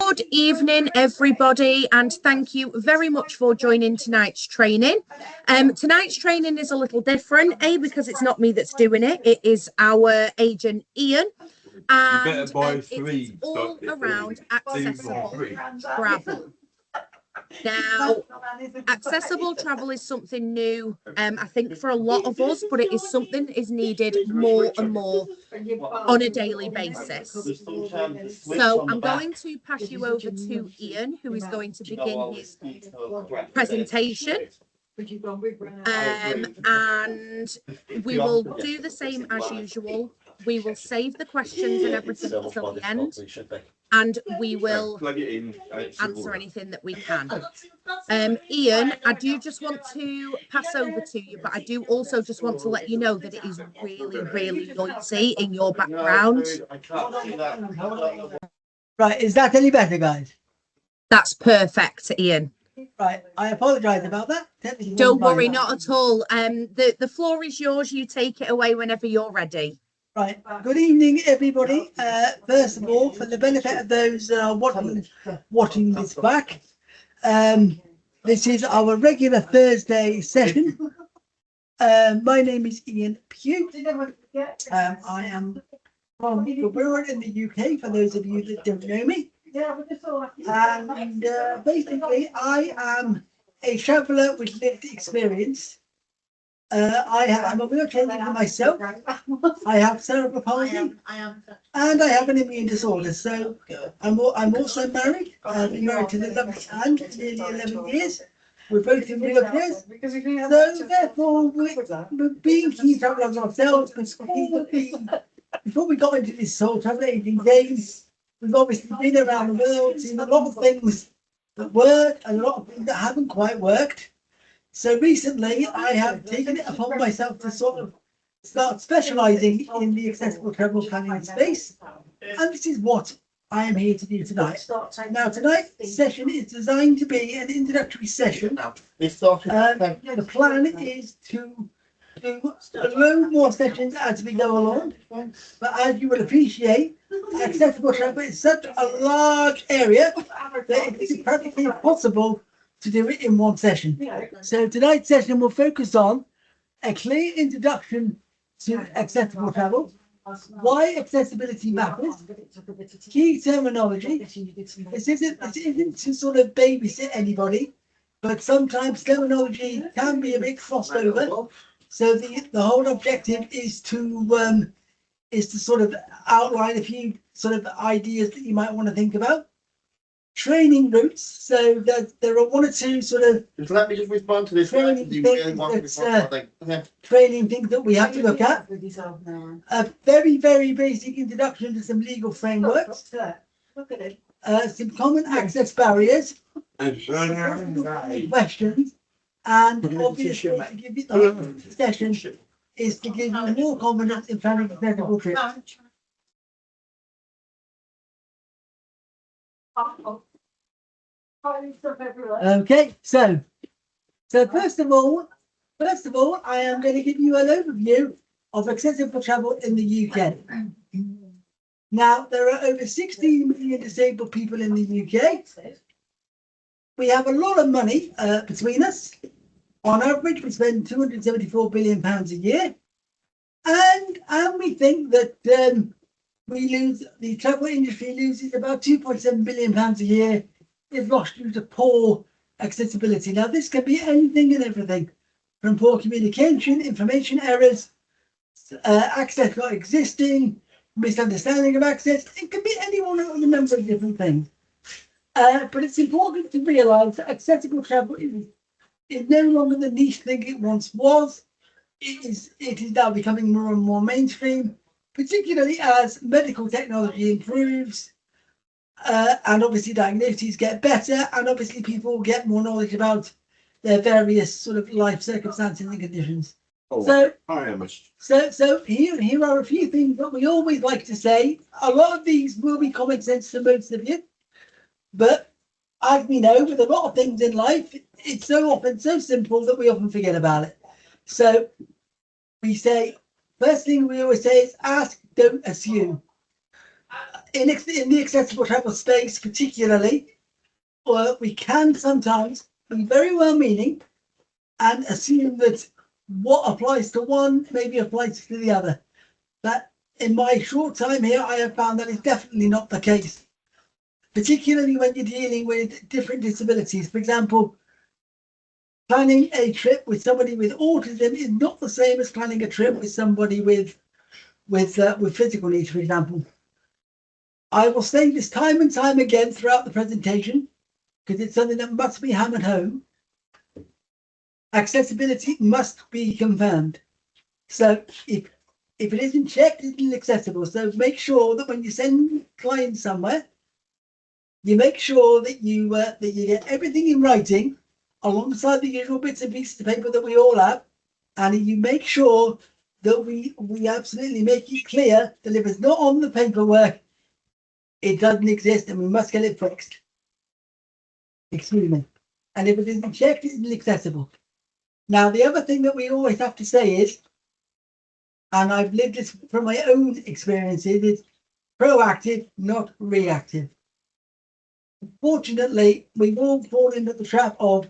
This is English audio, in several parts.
Good evening, everybody, and thank you very much for joining tonight's training. Tonight's training is a little different, because it's not me that's doing it. It is our agent, Ian, and it's all around accessible travel. Now, accessible travel is something new, I think, for a lot of us, but it is something that is needed more and more on a daily basis. So I'm going to pass you over to Ian, who is going to begin his presentation. And we will do the same as usual. We will save the questions and everything until the end, and we will answer anything that we can. Ian, I do just want to pass over to you, but I do also just want to let you know that it is really, really noisy in your background. Right, is that any better, guys? That's perfect, Ian. Right, I apologise about that. Don't worry, not at all. The floor is yours. You take it away whenever you're ready. Right, good evening, everybody. First of all, for the benefit of those watching this back, this is our regular Thursday session. My name is Ian Pugh. I am from the Wirral in the UK, for those of you that don't know me. And basically, I am a traveller with lived experience. I am a wheelchair user myself. I have cerebral palsy, and I have an immune disorder. So I'm also married. I've been married to the lovely Anne for nearly 11 years. We're both in wheelchairs. So therefore, we're being key travellers ourselves. Before we got into this sort of travelling game, we've obviously been around the world, seen a lot of things that work and a lot of things that haven't quite worked. So recently, I have taken it upon myself to sort of start specialising in the accessible travel planning space, and this is what I am here to do tonight. Now, tonight's session is designed to be an introductory session. The plan is to do a load more sessions as we go along, but as you will appreciate, accessible travel is such a large area that it's practically impossible to do it in one session. So tonight's session will focus on a clear introduction to accessible travel, why accessibility matters, key terminology. This isn't to sort of babysit anybody, but sometimes terminology can be a bit crossed over. So the whole objective is to sort of outline a few sort of ideas that you might want to think about. Training routes. So there are one or two sort of let me just respond to this. training things that we have to look at. A very, very basic introduction to some legal frameworks. Some common access barriers. Questions. And obviously, to give you the session is to give you more confidence in planning accessible trips. Okay, so first of all, I am going to give you an overview of accessible travel in the UK. Now, there are over 16 million disabled people in the UK. We have a lot of money between us. On average, we spend £274 billion a year, and we think that the travel industry loses about £2.7 billion a year is lost due to poor accessibility. Now, this can be anything and everything, from poor communication, information errors, access not existing, misunderstanding of access. It can be any one of a number of different things. But it's important to realise that accessible travel is no longer the niche thing it once was. It is now becoming more and more mainstream, particularly as medical technology improves, and obviously diagnoses get better, and obviously people get more knowledge about their various sort of life circumstances and conditions. So here are a few things that we always like to say. A lot of these will be common sense to most of you, but as we know, with a lot of things in life, it's so often so simple that we often forget about it. So we say, first thing we always say is ask, don't assume. in the accessible travel space particularly, we can sometimes be very well meaning and assume that what applies to one maybe applies to the other. That in my short time here, I have found that is definitely not the case, particularly when you're dealing with different disabilities. For example, planning a trip with somebody with autism is not the same as planning a trip with somebody with physical needs, for example. I will say this time and time again throughout the presentation, because it's something that must be hammered home. Accessibility must be confirmed. So if it isn't checked, it's inaccessible. So make sure that when you send clients somewhere, you make sure that you get everything in writing alongside the usual bits and pieces of paper that we all have, and you make sure that we absolutely make it clear that if it's not on the paperwork, it doesn't exist and we must get it fixed. Excuse me. And if it isn't checked, it's inaccessible. Now, the other thing that we always have to say is, and I've lived this from my own experiences, is proactive, not reactive. Fortunately, we all fall into the trap of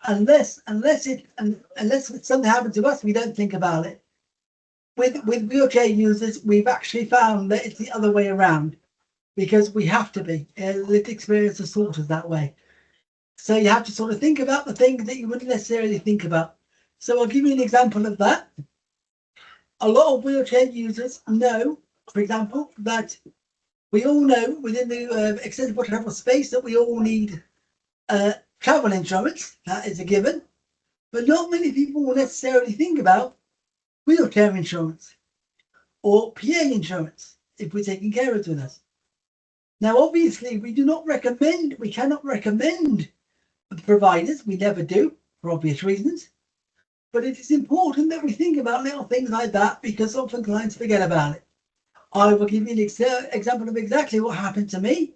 unless something happens to us, we don't think about it. With wheelchair users, we've actually found that it's the other way around, because we have to be. Lived experience has taught us that way. So you have to sort of think about the things that you wouldn't necessarily think about. So I'll give you an example of that. A lot of wheelchair users know, for example, that we all know within the accessible travel space that we all need travel insurance. That is a given. But not many people will necessarily think about wheelchair insurance or PA insurance if we're taking carers with us. Now, obviously, we cannot recommend the providers, we never do for obvious reasons, but it is important that we think about little things like that because often clients forget about it. I will give you an example of exactly what happened to me.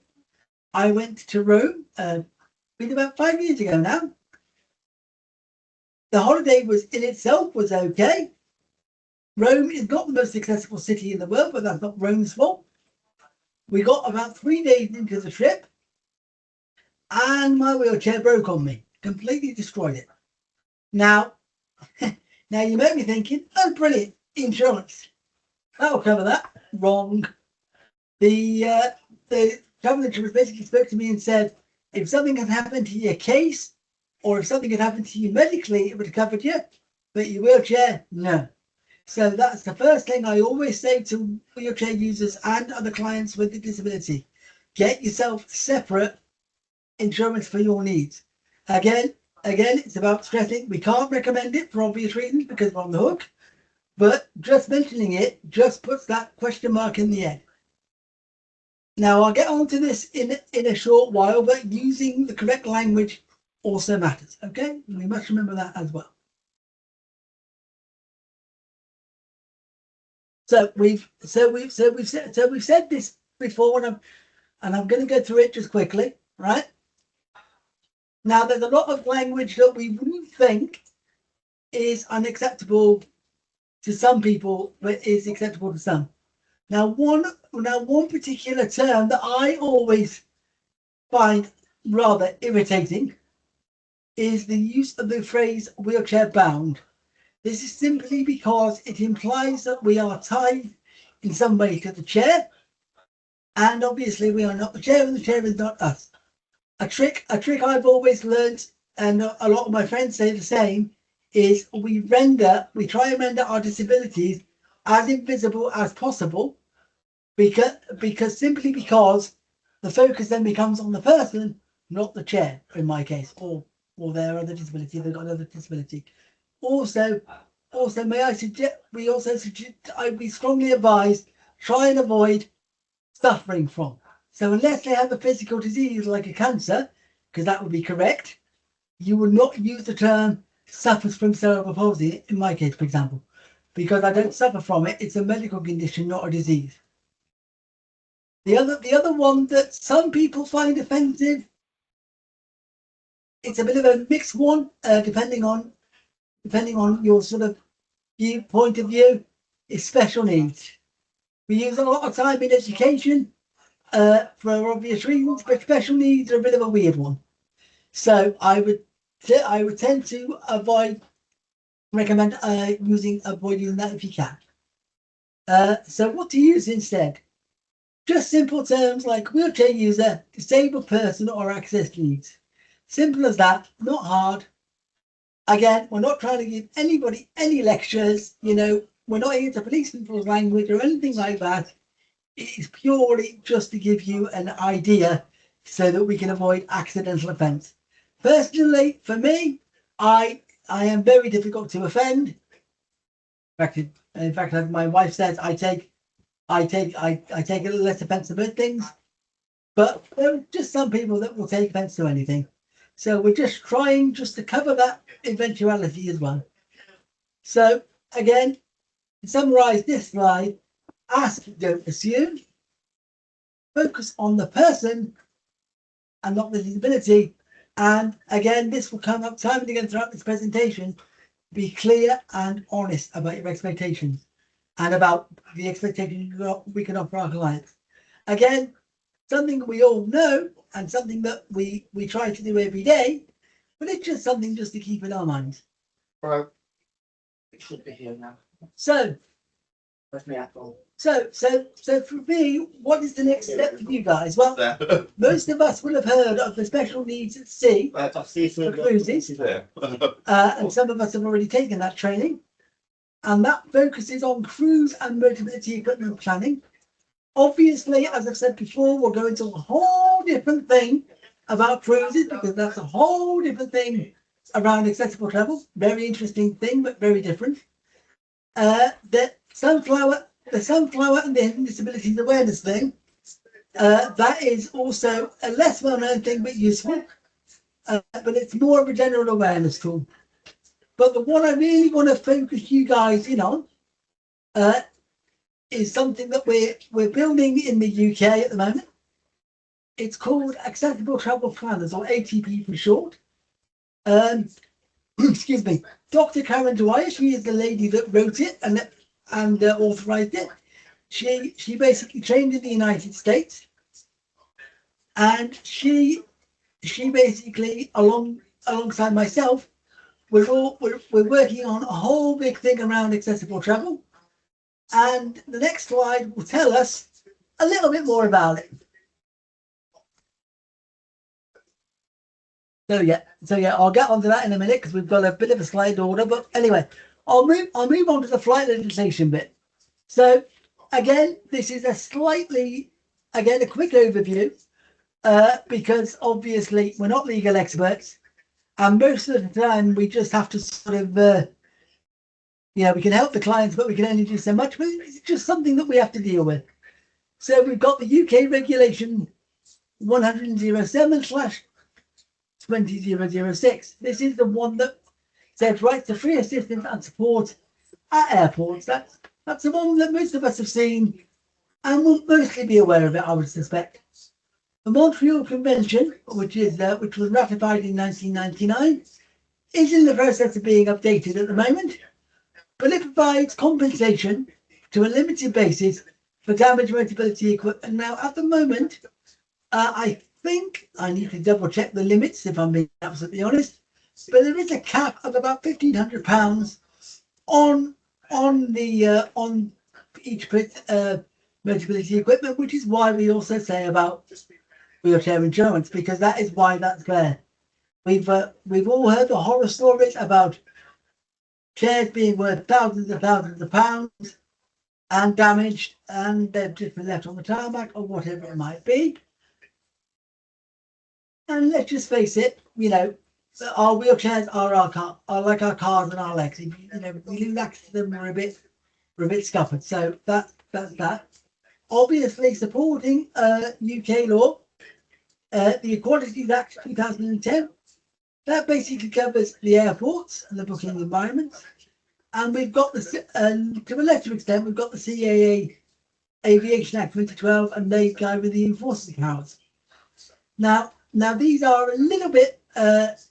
I went to Rome, been about 5 years ago now. The holiday was okay. Rome is not the most accessible city in the world, but that's not Rome's fault. We got about 3 days into the trip and my wheelchair broke on me, completely destroyed it. Now you may be thinking, oh, brilliant, insurance. That'll cover that. Wrong. The travel insurance basically spoke to me and said, if something had happened to your case or if something had happened to you medically, it would have covered you, but your wheelchair, no. So that's the first thing I always say to wheelchair users and other clients with a disability. Get yourself separate insurance for your needs. Again, it's about stressing. We can't recommend it for obvious reasons because we're on the hook, but just mentioning it just puts that question mark in the end. Now, I'll get on to this in a short while, but using the correct language also matters. Okay, we must remember that as well. So we've said this before, and I'm going to go through it just quickly, right? Now, there's a lot of language that we wouldn't think is unacceptable to some people, but is acceptable to some. Now, one particular term that I always find rather irritating is the use of the phrase wheelchair bound. This is simply because it implies that we are tied in some way to the chair, and obviously we are not the chair and the chair is not us. A trick I've always learned, and a lot of my friends say the same, is we try and render our disabilities as invisible as possible, because simply because the focus then becomes on the person, not the chair in my case, or their other disability, they've got another disability. Also, may I suggest, we strongly advise, try and avoid suffering from. So unless they have a physical disease like a cancer, because that would be correct, you would not use the term suffers from cerebral palsy, in my case, for example, because I don't suffer from it. It's a medical condition, not a disease. The other one that some people find offensive, it's a bit of a mixed one, depending on your sort of point of view, is special needs. We use a lot of time in education for obvious reasons, but special needs are a bit of a weird one. So I would tend to recommend avoiding that if you can. So what to use instead? Just simple terms like wheelchair user, disabled person, or access needs. Simple as that, not hard. Again, we're not trying to give anybody any lectures, we're not here to police people's language or anything like that. It is purely just to give you an idea so that we can avoid accidental offence. Personally, for me, I am very difficult to offend. In fact, as my wife says, I take a little less offence about things, but there are just some people that will take offence to anything. So we're just trying to cover that eventuality as well. So again, to summarise this slide, ask, don't assume, focus on the person and not the disability. And again, this will come up time and again throughout this presentation. Be clear and honest about your expectations and about the expectations we can offer our clients. Again, something we all know and something that we try to do every day, but it's just something just to keep in our minds. Right. It should be here now. So, Where's my apple? so for me, what is the next step for you guys? Well, most of us will have heard of the special needs at sea for cruises, and some of us have already taken that training, and that focuses on cruise and mobility equipment planning. Obviously, as I've said before, we'll go into a whole different thing about cruises because that's a whole different thing around accessible travel. Very interesting thing, but very different. The sunflower and the disabilities awareness thing, that is also a less well-known thing but useful, but it's more of a general awareness tool. But the one I really want to focus you guys in on is something that we're building in the UK at the moment. It's called Accessible Travel Planners, or ATP for short. Excuse me. Dr. Karen Dwyer, she is the lady that wrote it and authorized it. She basically trained in the United States, and she basically alongside myself, we're working on a whole big thing around accessible travel. And the next slide will tell us a little bit more about it. So yeah, I'll get onto that in a minute because we've got a bit of a slide order. But anyway, I'll move on to the flight legislation bit. So again, this is a quick overview because obviously we're not legal experts, and most of the time we just have to sort of we can help the clients, but we can only do so much. But it's just something that we have to deal with. So we've got the UK regulation 107/2006. This is the one that says rights to free assistance and support at airports. That's the one that most of us have seen and will mostly be aware of it, I would suspect. The Montreal Convention, which was ratified in 1999, is in the process of being updated at the moment, but it provides compensation to a limited basis for damaged mobility equipment. Now, at the moment, I think I need to double check the limits if I'm being absolutely honest, but there is a cap of about £1,500 on each mobility equipment, which is why we also say about wheelchair insurance, because that is why that's there. We've all heard the horror stories about chairs being worth thousands and thousands of pounds and damaged, and they've just been left on the tarmac or whatever it might be. And let's just face it, our wheelchairs are like our cars and our legs. If we lose access to them, we're a bit scuppered. So that's that. Obviously, supporting UK law, the Equalities Act 2010. That basically covers the airports and the booking environments. And we've got to a lesser extent, we've got the CAA Aviation Act 2012, and they go with the enforcement powers. Now these are a little bit, this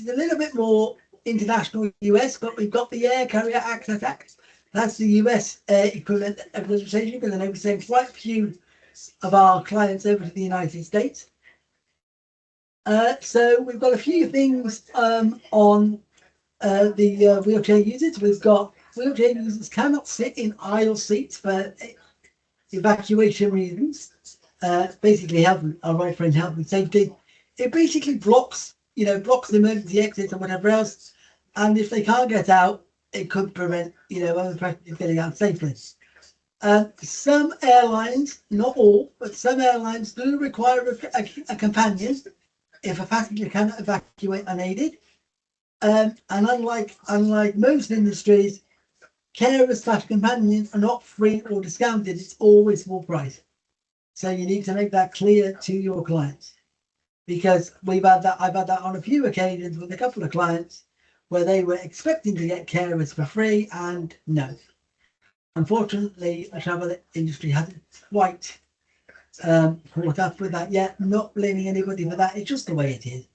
is a little bit more international US, but we've got the Air Carrier Access Act. That's the US equivalent of legislation, because I know we're saying quite a few of our clients over to the United States. So we've got a few things on the wheelchair users. We've got wheelchair users cannot sit in aisle seats for evacuation reasons. Basically, our right friend health and safety. It basically blocks the emergency exits and whatever else. And if they can't get out, it could prevent other passengers getting out safely. Some airlines, not all, but some airlines do require a companion if a passenger cannot evacuate unaided. And unlike most industries, carers / companions are not free or discounted. It's always full price. So you need to make that clear to your clients, because I've had that on a few occasions with a couple of clients where they were expecting to get carers for free, and no. Unfortunately, the travel industry hasn't quite caught up with that yet. Not blaming anybody for that. It's just the way it is.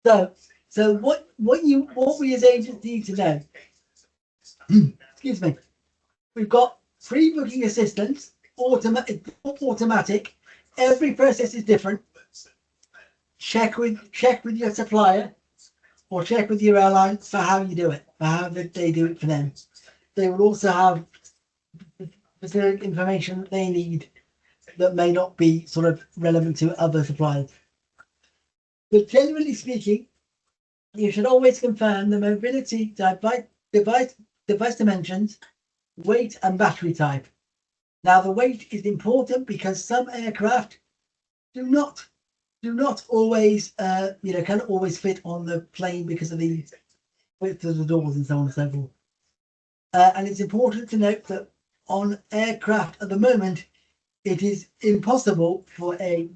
So what we as agents need to know, excuse me, we've got pre-booking assistance, automatic. Every process is different. Check with your supplier or check with your airline for how you do it, for how they do it for them. They will also have specific information that they need that may not be sort of relevant to other suppliers. But generally speaking, you should always confirm the mobility device dimensions, weight and battery type. Now the weight is important because some aircraft do not always can't always fit on the plane because of the width of the doors and so on and so forth. And it's important to note that on aircraft at the moment, it is impossible for a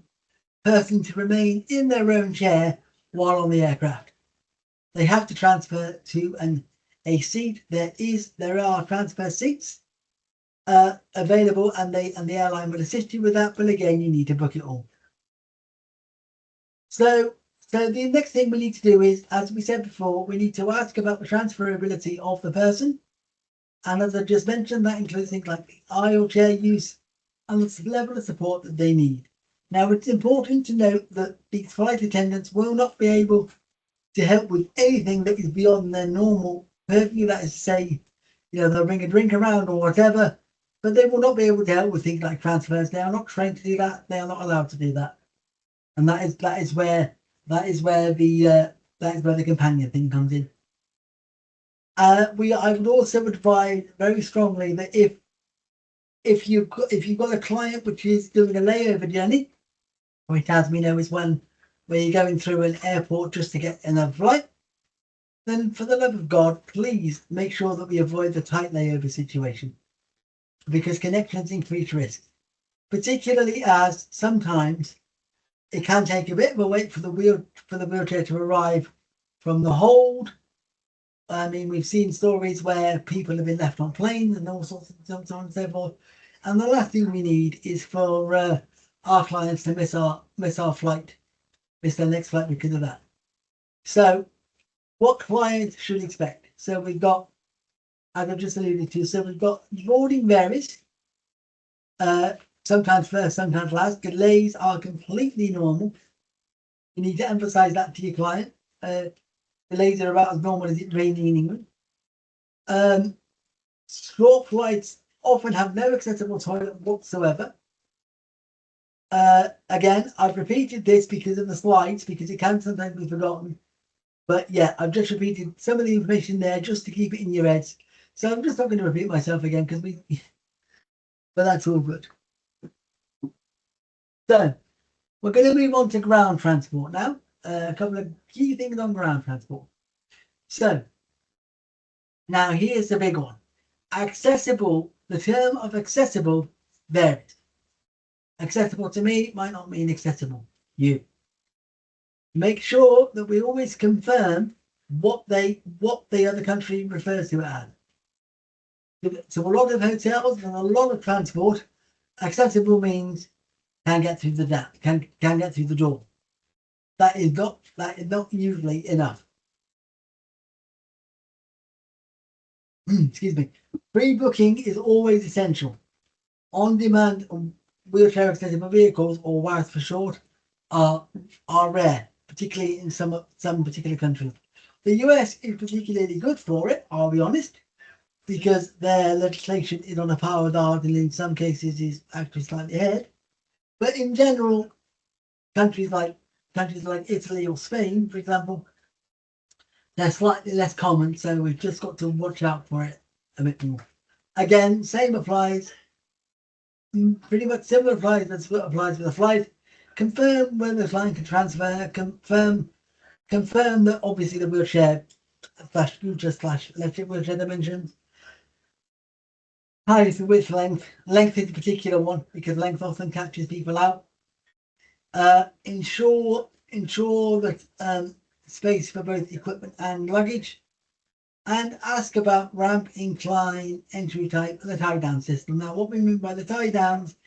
person to remain in their own chair while on the aircraft. They have to transfer to a seat. There are transfer seats available, and the airline will assist you with that. But again, you need to book it all. So the next thing we need to do is, as we said before, we need to ask about the transferability of the person. And as I just mentioned, that includes things like the aisle chair use and the level of support that they need. Now, it's important to note that these flight attendants will not be able to help with anything that is beyond their normal purview. That is to say, they'll bring a drink around or whatever, but they will not be able to help with things like transfers. They are not trained to do that. They are not allowed to do that. And that is where the companion thing comes in. I would also advise very strongly that if you've got a client which is doing a layover journey, which as we know is one where you're going through an airport just to get another flight, then for the love of God, please make sure that we avoid the tight layover situation, because connections increase risk, particularly as sometimes it can take a bit of a wait for the wheelchair to arrive from the hold. I mean, we've seen stories where people have been left on planes and all sorts of so on and so forth. And the last thing we need is for our clients to miss our flight, miss their next flight because of that. So what clients should expect? So we've got, as I've just alluded to, so we've got boarding varies. Sometimes first, sometimes last. Delays are completely normal. You need to emphasize that to your client. Delays are about as normal as it raining in England. Short flights often have no accessible toilet whatsoever. Again, I've repeated this because of the slides, because it can sometimes be forgotten. But yeah, I've just repeated some of the information there just to keep it in your heads. So I'm just not going to repeat myself again but that's all good. So we're going to move on to ground transport now. A couple of key things on ground transport. So now here's the big one. Accessible, the term of accessible varies. Accessible to me might not mean accessible to you. Make sure that we always confirm what the other country refers to it as. So a lot of hotels and a lot of transport, accessible means can get through the can get through the door. That is not usually enough. excuse me, pre-booking is always essential. On-demand wheelchair accessible vehicles, or WAAs for short, are rare, particularly in some particular countries. The US is particularly good for it, I'll be honest, because their legislation is on a par with ours, and in some cases is actually slightly ahead. But in general, countries like Italy or Spain, for example, they're slightly less common, so we've just got to watch out for it a bit more. Again, same applies. Pretty much similar applies as what applies with a flight. Confirm whether the client can transfer. Confirm that obviously the wheelchair slash scooter slash electric wheelchair dimensions. Height, width, length. Length is a particular one because length often catches people out. Ensure that space for both equipment and luggage. And ask about ramp, incline, entry type, and the tie down system. Now, what we mean by the tie downs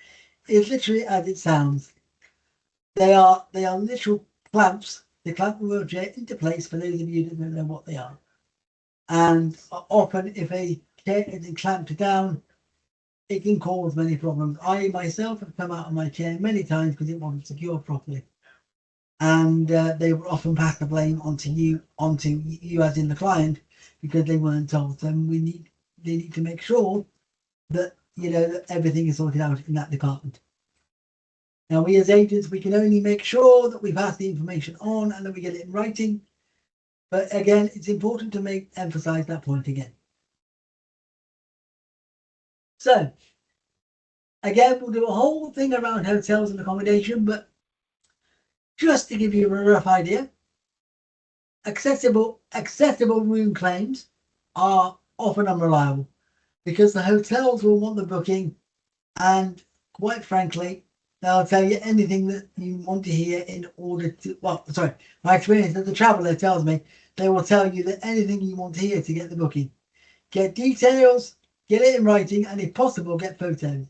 is literally as it sounds. They are literal clamps. They clamp the wheelchair into place, for those of you that don't know what they are. And often, if a chair isn't clamped down, it can cause many problems. I myself have come out of my chair many times because it wasn't secured properly. And they will often pass the blame onto you as in the client, because they weren't told. So they need to make sure that that everything is sorted out in that department. Now, we as agents, we can only make sure that we pass the information on and that we get it in writing. But again, it's important to emphasize that point again. So again, we'll do a whole thing around hotels and accommodation, but just to give you a rough idea, accessible room claims are often unreliable because the hotels will want the booking, and quite frankly, they'll tell you anything that you want to hear in order to, my experience as a traveller tells me they will tell you that anything you want to hear to get the booking. Get details, get it in writing, and if possible, get photos.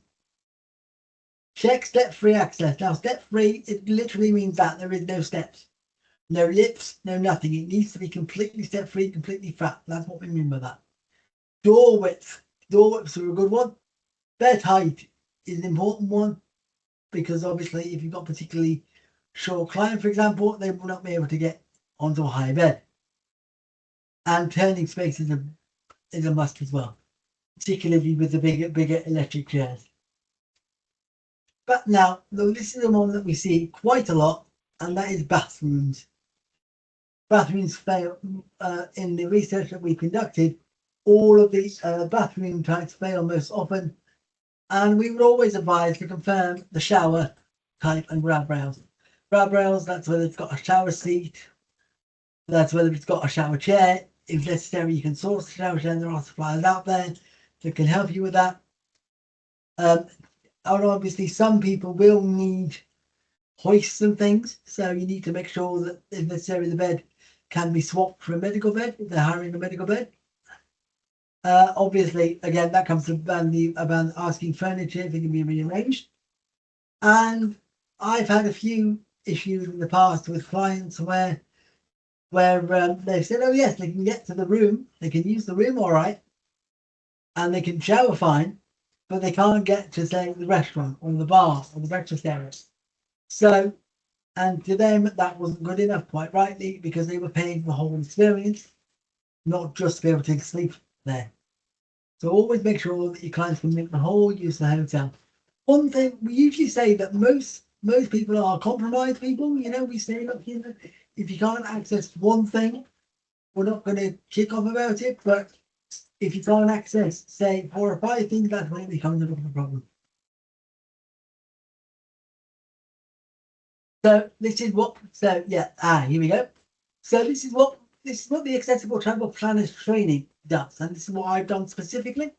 Check step-free access. Now, step-free, it literally means that there is no steps, no lifts, no nothing. It needs to be completely step-free, completely flat. That's what we mean by that. Door width. Door widths are a good one. Bed height is an important one, because obviously if you've got particularly short client, for example, they will not be able to get onto a high bed. And turning space is a must as well, particularly with the bigger electric chairs. But now, this is the one that we see quite a lot, and that is bathrooms. Bathrooms fail. In the research that we conducted, all of these bathroom types fail most often, and we would always advise to confirm the shower type and grab rails. Grab rails, that's whether it's got a shower seat, that's whether it's got a shower chair. If necessary, you can source the shower chair, and there are suppliers out there that can help you with that. Obviously, some people will need hoists and things, so you need to make sure that if necessary the bed can be swapped for a medical bed if they're hiring a medical bed. Obviously, again, that comes about asking furniture if it can be rearranged. And I've had a few issues in the past with clients where they've said, oh yes, they can get to the room, they can use the room all right, and they can shower fine, but they can't get to, say, the restaurant or the bar or the breakfast area. So, and to them, that wasn't good enough, quite rightly, because they were paying for the whole experience, not just to be able to sleep there. So always make sure that your clients can make the whole use of the hotel. One thing, we usually say that most people are compromised people. We say, look, if you can't access one thing, we're not going to kick off about it, but if you can't access, say, 4 or 5 things, that's when it becomes a bit of a problem. So this is what, here we go. So this is what the Accessible Travel Planners Training does, and this is what I've done specifically.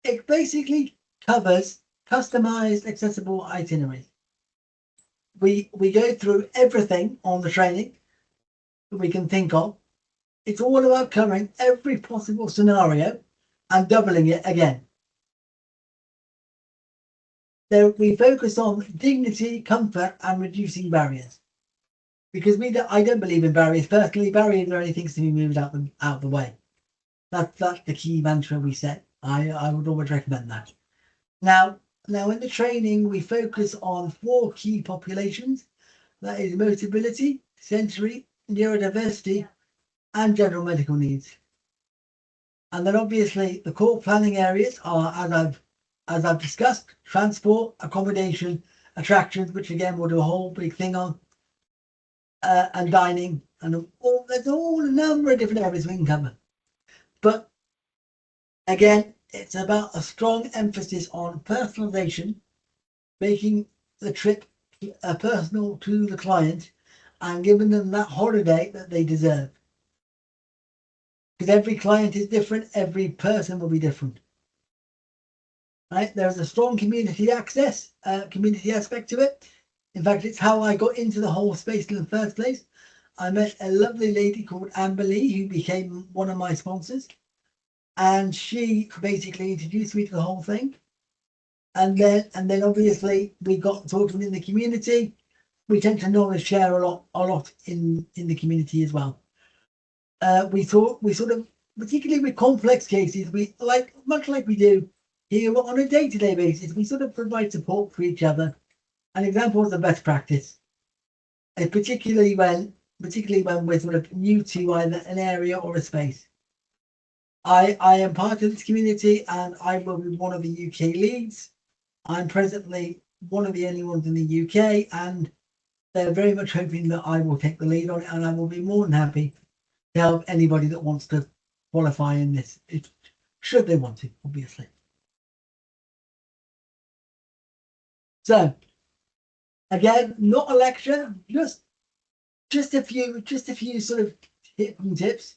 It basically covers customized accessible itineraries. We go through everything on the training that we can think of. It's all about covering every possible scenario and doubling it again. So we focus on dignity, comfort, and reducing barriers. Because I don't believe in barriers personally. Barriers are only things to be moved out of the way. That's the key mantra we set. I would always recommend that. Now in the training, we focus on 4 key populations. That is mobility, sensory, neurodiversity, and general medical needs. And then obviously the core planning areas are, as I've discussed, transport, accommodation, attractions, which again we'll do a whole big thing on, and dining, and there's all a number of different areas we can cover. But again, it's about a strong emphasis on personalization, making the trip personal to the client, and giving them that holiday that they deserve. Because every client is different, every person will be different. Right? There's a strong community aspect to it. In fact, it's how I got into the whole space in the first place. I met a lovely lady called Amber Lee, who became one of my sponsors, and she basically introduced me to the whole thing. And then obviously we got talking in the community. We tend to knowledge share a lot in the community as well. We sort of, particularly with complex cases, we much like we do here on a day-to-day basis, we sort of provide support for each other. An example of the best practice, and particularly when we're sort of new to either an area or a space. I am part of this community, and I will be one of the UK leads. I'm presently one of the only ones in the UK, and they're very much hoping that I will take the lead on it, and I will be more than happy to help anybody that wants to qualify in this, should they want to, obviously. So again, not a lecture, just a few sort of tips.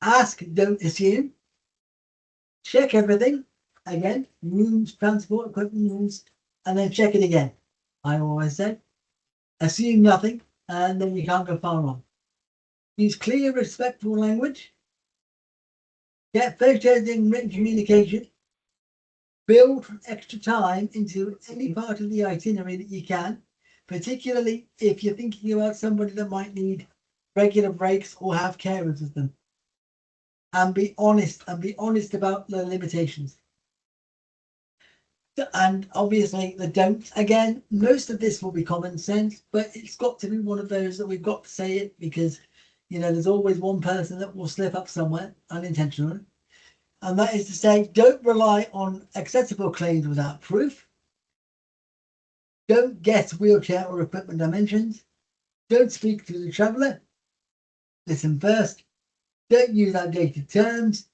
Ask, don't assume. Check everything. Again, rooms, transport, equipment, rules, and then check it again. I always say, assume nothing, and then you can't go far wrong. Use clear, respectful language. Get photos in written communication. Build extra time into any part of the itinerary that you can, particularly if you're thinking about somebody that might need regular breaks or have carers with them. And be honest about the limitations. And obviously the don'ts, again, most of this will be common sense, but it's got to be one of those that we've got to say it, because there's always one person that will slip up somewhere unintentionally. And that is to say, don't rely on accessible claims without proof. Don't guess wheelchair or equipment dimensions. Don't speak to the traveller. Listen first. Don't use outdated terms.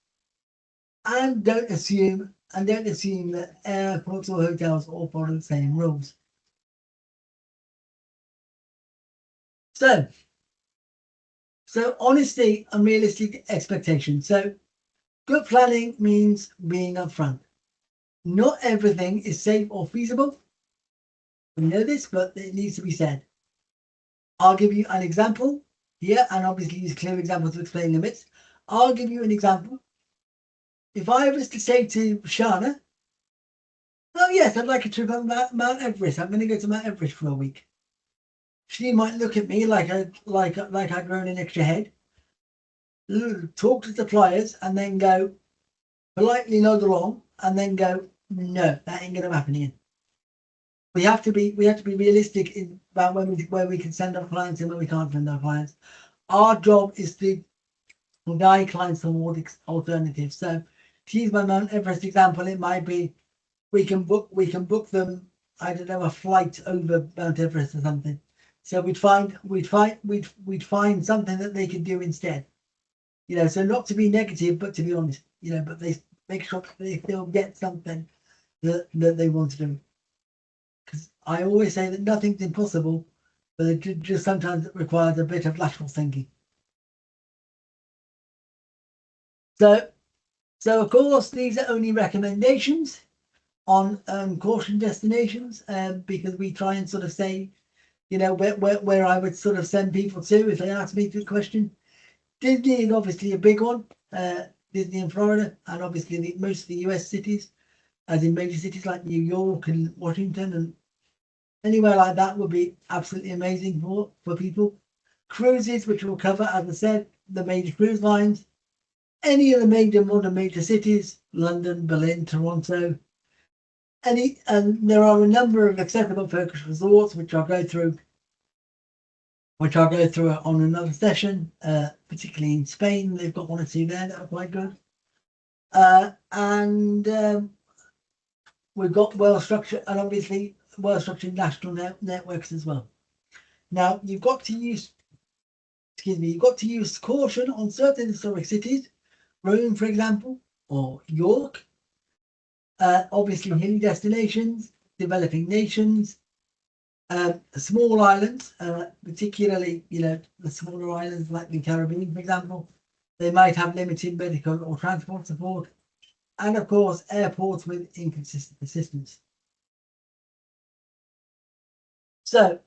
And don't assume that airports or hotels all follow the same rules. So honesty and realistic expectations. So good planning means being upfront. Not everything is safe or feasible. We know this, but it needs to be said. I'll give you an example here, and obviously use clear examples to explain limits. I'll give you an example. If I was to say to Sharna, oh yes, I'd like a trip on Mount Everest. I'm going to go to Mount Everest for a week. She might look at me like I'd grown an extra head, talk to suppliers, and then go politely nod along, and then go, no, that ain't going to happen here. We have to be realistic about where we can send our clients and where we can't send our clients. Our job is to guide clients towards alternatives. So to use my Mount Everest example, it might be we can book them, I don't know, a flight over Mount Everest or something. So we'd find something that they could do instead. So not to be negative, but to be honest. But they make sure they still get something that they want to do. Because I always say that nothing's impossible, but it just sometimes it requires a bit of lateral thinking. So of course, these are only recommendations on caution destinations, because we try and sort of say, where I would sort of send people to if they ask me the question. Disney is obviously a big one, Disney in Florida, and obviously most of the US cities, as in major cities like New York and Washington, and anywhere like that would be absolutely amazing for people. Cruises, which we'll cover, as I said, the major cruise lines, any of the modern major cities, London, Berlin, Toronto, and there are a number of accessible focus resorts which I'll go through on another session, particularly in Spain. They've got one or two there that are quite good. And we've got well-structured and obviously well-structured national networks as well. Now, you've got to use caution on certain historic cities, Rome, for example, or York. Obviously, hilly destinations, developing nations, small islands, particularly, the smaller islands like the Caribbean, for example. They might have limited medical or transport support, and of course, airports with inconsistent assistance. So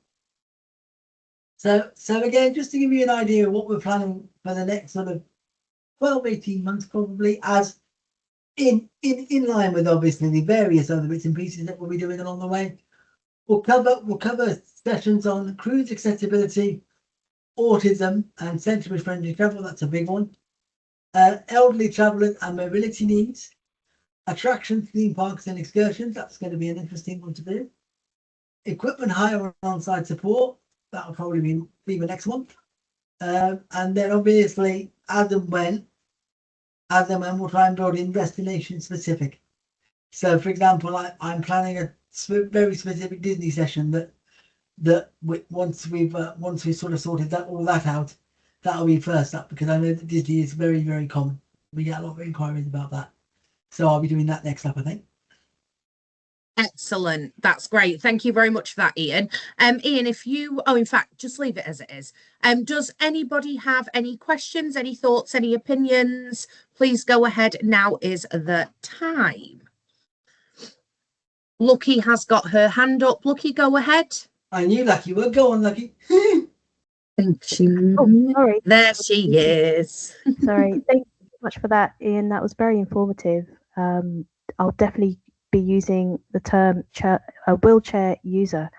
again, just to give you an idea of what we're planning for the next sort of 12, 18 months, probably, as in line with obviously the various other bits and pieces that we'll be doing along the way. We'll cover sessions on cruise accessibility, autism, and sensory-friendly travel. That's a big one. Elderly travellers and mobility needs, attractions, theme parks, and excursions. That's going to be an interesting one to do. Equipment hire and on-site support. That'll probably be the next one. And then obviously, as and when we'll try and build in destination specific. So, for example, I'm planning a very specific Disney session that once we've sort of sorted all that out, that'll be first up, because I know that Disney is very, very common. We get a lot of inquiries about that, so I'll be doing that next up, I think. Excellent. That's great. Thank you very much for that, Ian. Ian, in fact, just leave it as it is. Does anybody have any questions, any thoughts, any opinions? Please go ahead. Now is the time. Lucky has got her hand up. Lucky, go ahead. I knew Lucky would. Go on, Lucky. Thank you. Oh, sorry. There she is. Sorry. Thank you so much for that, Ian. That was very informative. I'll definitely be using the term a wheelchair user,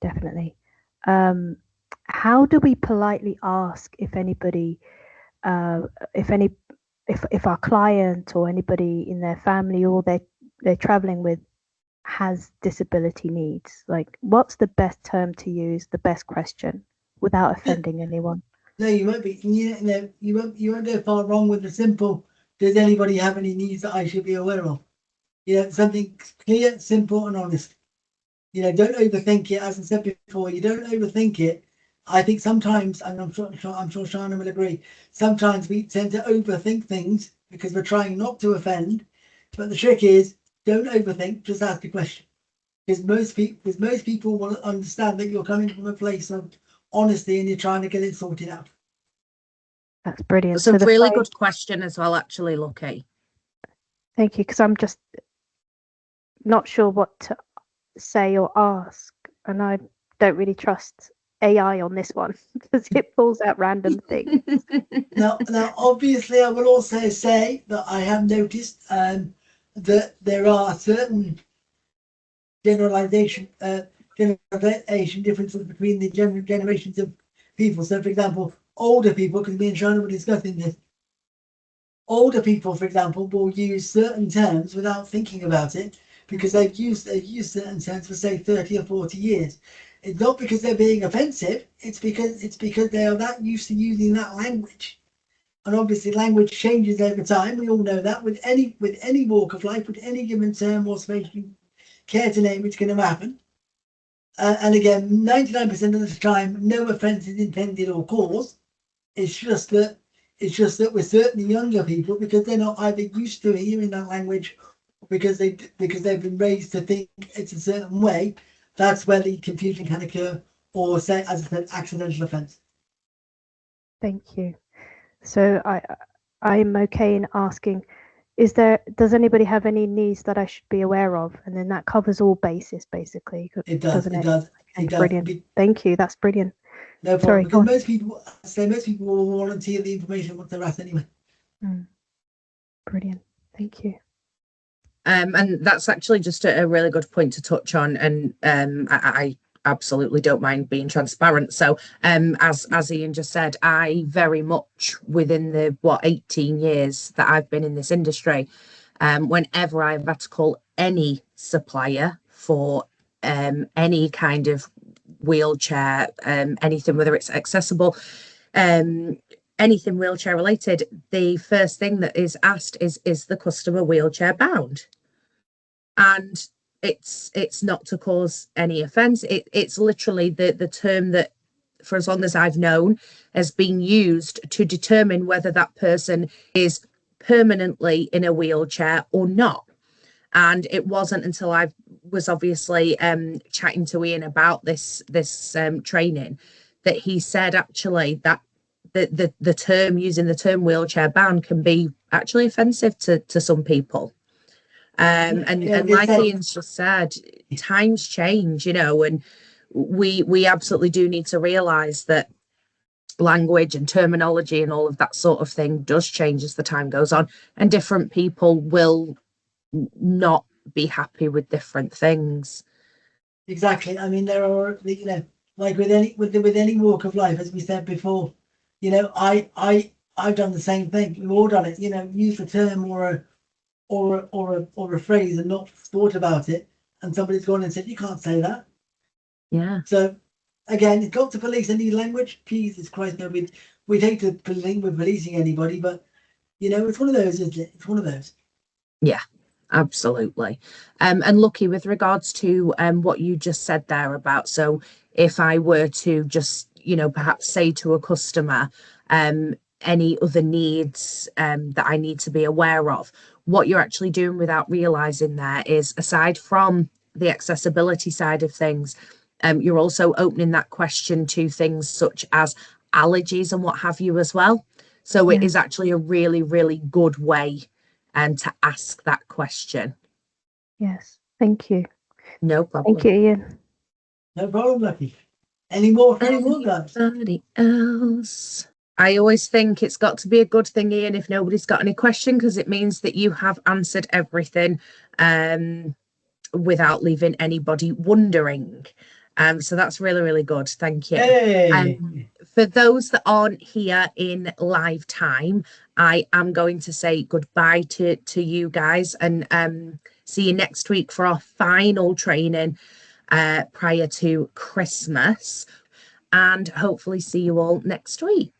definitely. How do we politely ask if anybody, if our client or anybody in their family or they're traveling with has disability needs? Like, what's the best term to use, the best question, without offending anyone? No, you won't be. You won't go far wrong with the simple. Does anybody have any needs that I should be aware of? Something clear, simple, and honest. Don't overthink it. As I said before, you don't overthink it. I think sometimes, and I'm sure Sharna will agree, sometimes we tend to overthink things because we're trying not to offend. But the trick is, don't overthink, just ask a question. Because most people will understand that you're coming from a place of honesty and you're trying to get it sorted out. That's brilliant. It's a really good question as well, actually, Lucky. Thank you, because I'm just not sure what to say or ask, and I don't really trust AI on this one because it pulls out random things. Now, obviously, I will also say that I have noticed that there are certain generalization differences between the generations of people. So, for example, older people, because me and Sharna were discussing this, older people, for example, will use certain terms without thinking about it because they've used certain terms for, say, 30 or 40 years. It's not because they're being offensive, it's because they are that used to using that language. And obviously language changes over time. We all know that with any walk of life, with any given term or space you care to name, it's going to happen. And again, 99% of the time, no offence is intended or caused. It's just that with certain younger people, because they're not either used to hearing that language, or because they've been raised to think it's a certain way, that's where the confusion can occur, or say, as I said, accidental offence. Thank you. So I'm okay in asking, does anybody have any needs that I should be aware of? And then that covers all bases, basically. It does. Doesn't it? It does. Okay, It does. brilliant. Thank you. That's brilliant. No problem. Sorry, Because most people will volunteer the information once they're asked anyway. Brilliant. Thank you. And that's actually just a really good point to touch on. And I absolutely don't mind being transparent. So as Ian just said, I very much within the 18 years that I've been in this industry, whenever I've had to call any supplier for any kind of wheelchair, anything, whether it's accessible, anything wheelchair related, the first thing that is asked is the customer wheelchair bound? And it's not to cause any offense. It's literally the term that, for as long as I've known, has been used to determine whether that person is permanently in a wheelchair or not. And it wasn't until I was obviously chatting to Ian about this training that he said actually that the term, using the term wheelchair bound, can be actually offensive to some people. And like Ian's just said, times change, and we absolutely do need to realise that language and terminology and all of that sort of thing does change as the time goes on, and different people will not be happy with different things. Exactly. I mean, there are, like with any walk of life, as we said before, I've done the same thing. We've all done it. Use the term or a phrase and not thought about it, and somebody's gone and said you can't say that. Yeah. So again, it's got to police any language. Jesus Christ, no, we'd hate to think we're policing anybody, but it's one of those, isn't it? It's one of those. Yeah, absolutely. And Lucky, with regards to what you just said there about, so if I were to just perhaps say to a customer any other needs that I need to be aware of, what you're actually doing without realizing there is, aside from the accessibility side of things, you're also opening that question to things such as allergies and what have you as well. So it is actually a really, really good way to ask that question. Yes, thank you. No problem. Thank you, Ian. No problem, Lucky. Any more from anyone, guys? Anybody else? I always think it's got to be a good thing, Ian, if nobody's got any question, because it means that you have answered everything without leaving anybody wondering. So that's really, really good. Thank you. Hey. For those that aren't here in live time, I am going to say goodbye to you guys, and see you next week for our final training prior to Christmas, and hopefully see you all next week.